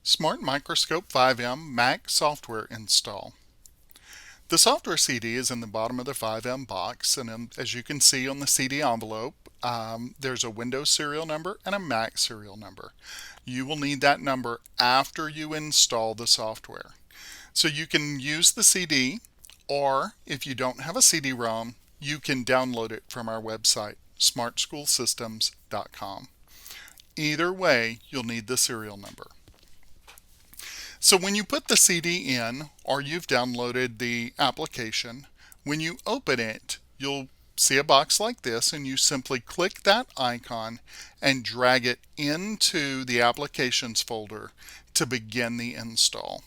SmartMicroScope 5M Mac software install. The software CD is in the bottom of the 5M box, and as you can see on the CD envelope, there's a Windows serial number and a Mac serial number. You will need that number after you install the software. So you can use the CD, or if you don't have a CD-ROM, you can download it from our website, smartschoolsystems.com. Either way, you'll need the serial number. So when you put the CD in, or you've downloaded the application, when you open it, you'll see a box like this, and you simply click that icon and drag it into the applications folder to begin the install.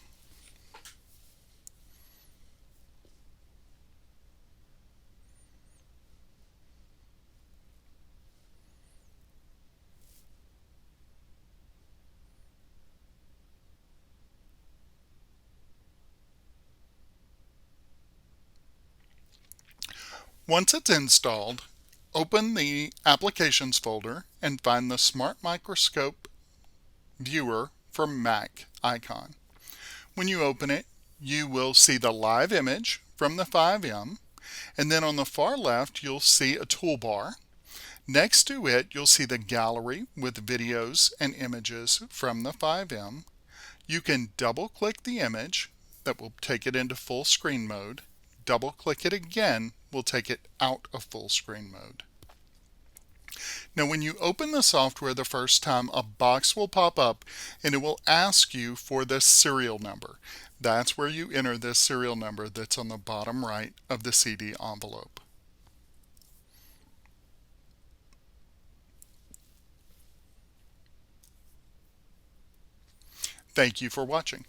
Once it's installed, open the Applications folder and find the SmartMicroScope Viewer for Mac icon. When you open it, you will see the live image from the 5M, and then on the far left you'll see a toolbar. Next to it, you'll see the gallery with videos and images from the 5M. You can double-click the image. That will take it into full screen mode. Double-click it again will take it out of full screen mode. Now when you open the software the first time, a box will pop up and it will ask you for the serial number. That's where you enter this serial number that's on the bottom right of the CD envelope. Thank you for watching.